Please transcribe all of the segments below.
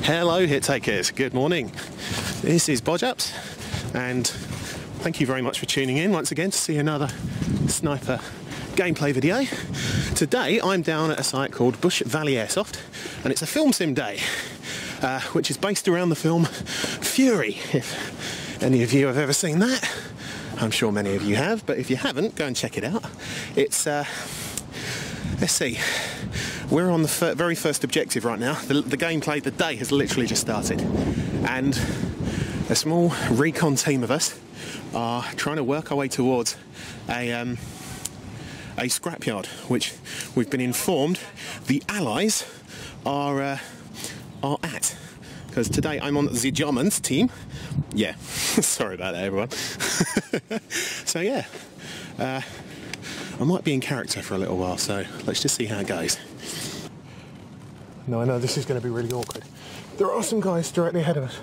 Hello hit takers, good morning. This is Bodgeups and thank you very much for tuning in once again to see another sniper gameplay video. Today I'm down at a site called Bush Valley Airsoft and it's a film sim day which is based around the film Fury. If any of you have ever seen that, I'm sure many of you have, but if you haven't, go and check it out. It's let's see, we're on the very first objective right now. The gameplay, the day has literally just started and a small recon team of us are trying to work our way towards a scrapyard, which we've been informed the Allies are at. Because today I'm on the Germans team. Yeah, sorry about that everyone. So yeah, I might be in character for a little while, so let's just see how it goes. No, I know this is going to be really awkward. There are some guys directly ahead of us.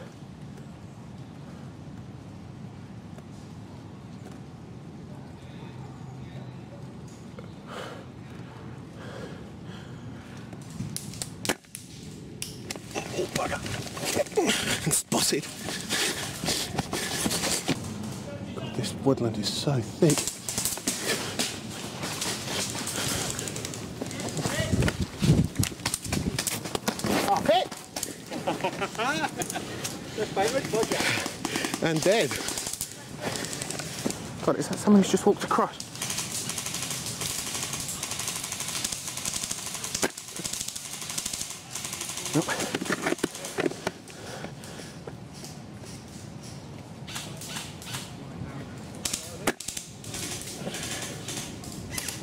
Oh, bugger. Spotted. God, this woodland is so thick. And dead. God, is that someone who's just walked across? Nope.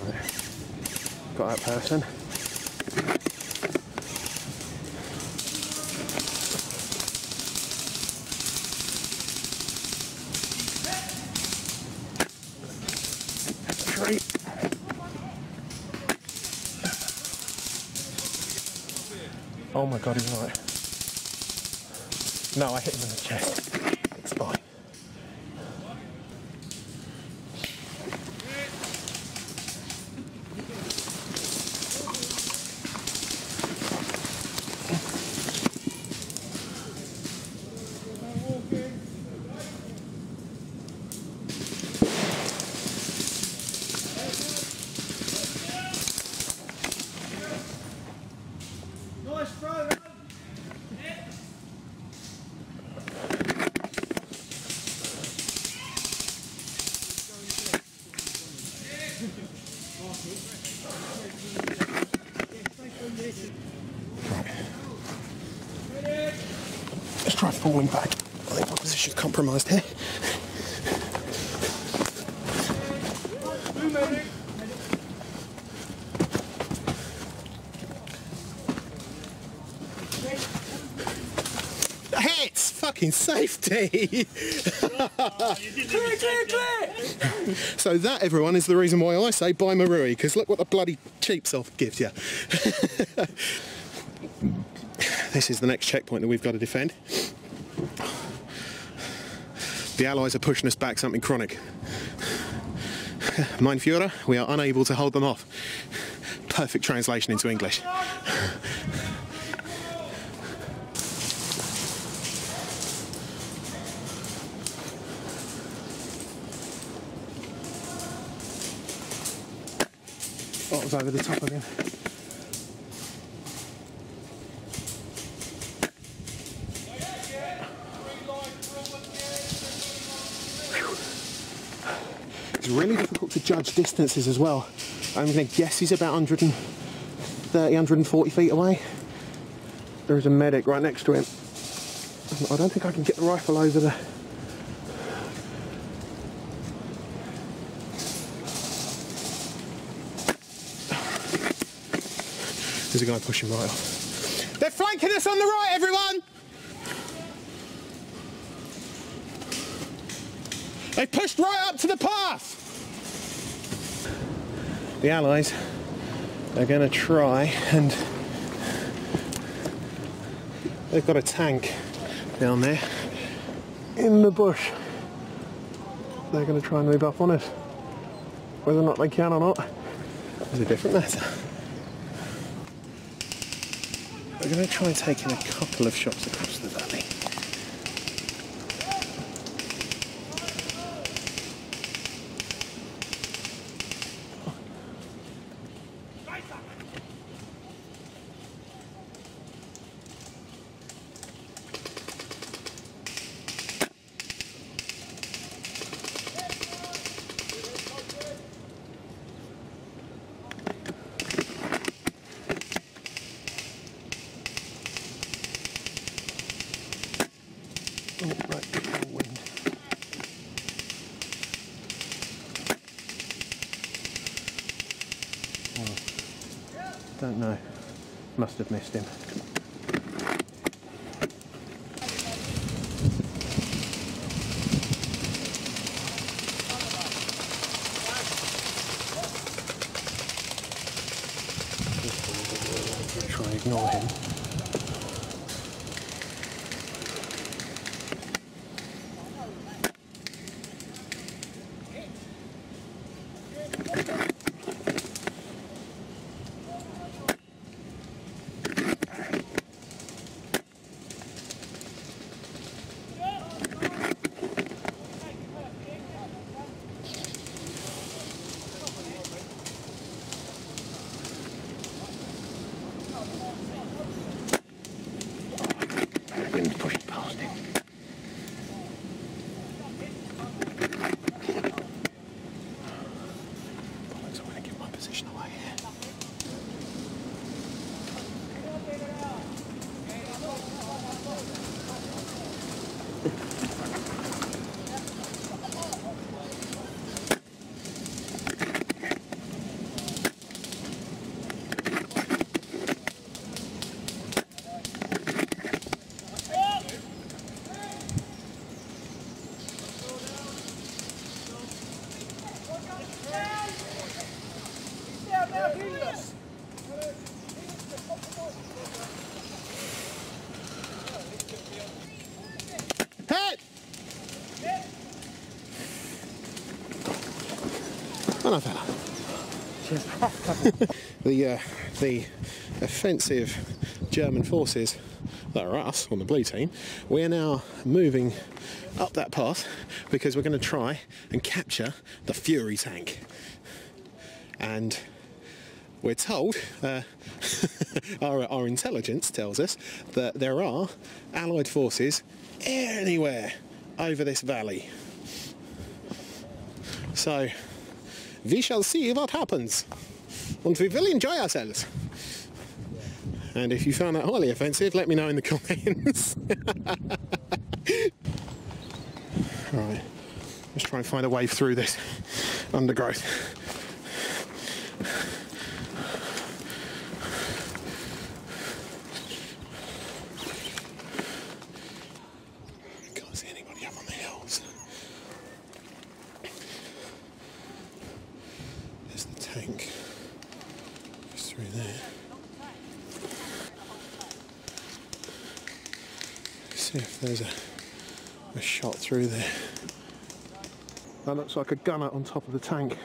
Right. Got that person. Oh my god, he's alright. No, I hit him in the chest. It's fine. Let's try falling back. I think my position's compromised here. Hits! Fucking safety! Clear! So that, everyone, is the reason why I say buy Marui, because look what the bloody cheap self gives you. This is the next checkpoint that we've got to defend. The Allies are pushing us back something chronic. Mein Führer, we are unable to hold them off. Perfect translation into English. Oh, it was over the top again. It's really difficult to judge distances as well. I'm going to guess he's about 130, 140 feet away. There is a medic right next to him. I don't think I can get the rifle over the... There's a guy pushing right off. They're flanking us on the right, everyone! They pushed right up to the path! The Allies are going to try and... They've got a tank down there in the bush. They're going to try and move up on us. Whether or not they can or not is a different matter. we're going to try and take in a couple of shots across the valley. Oh, right, wind. Oh, don't know. Must have missed him. Try and ignore him. Wind pushed past him. Bollocks, I'm going to give my position away here. Hello, fella. The offensive German forces that are us on the blue team, we're now moving up that path because we're going to try and capture the Fury tank. And we're told, our intelligence tells us that there are Allied forces anywhere over this valley. So we shall see what happens, and we will enjoy ourselves. And if you found that highly offensive, let me know in the comments. Right, let's try and find a way through this undergrowth. Can't see anybody up on the hills. There's the tank. Just through there. See if there's a shot through there. That looks like a gunner on top of the tank.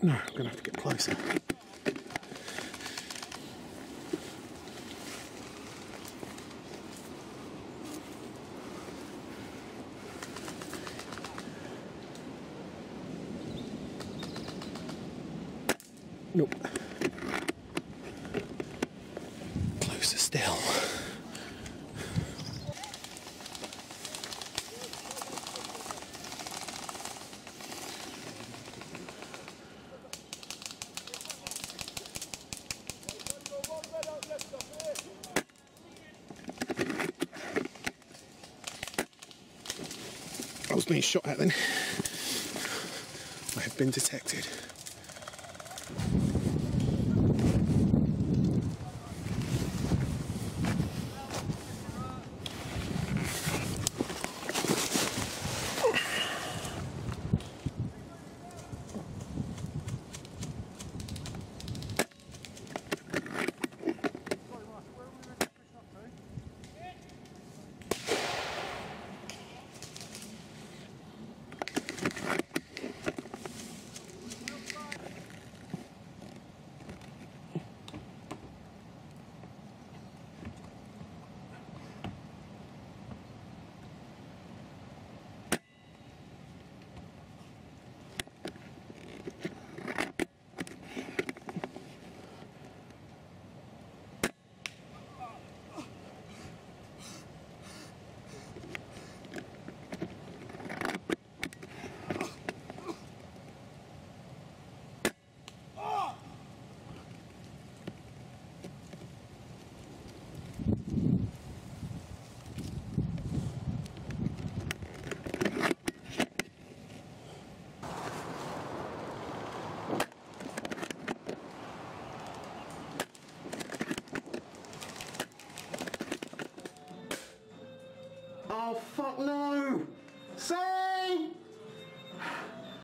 No, I'm going to have to get closer. Nope. Closer still. I was being shot at then. I have been detected.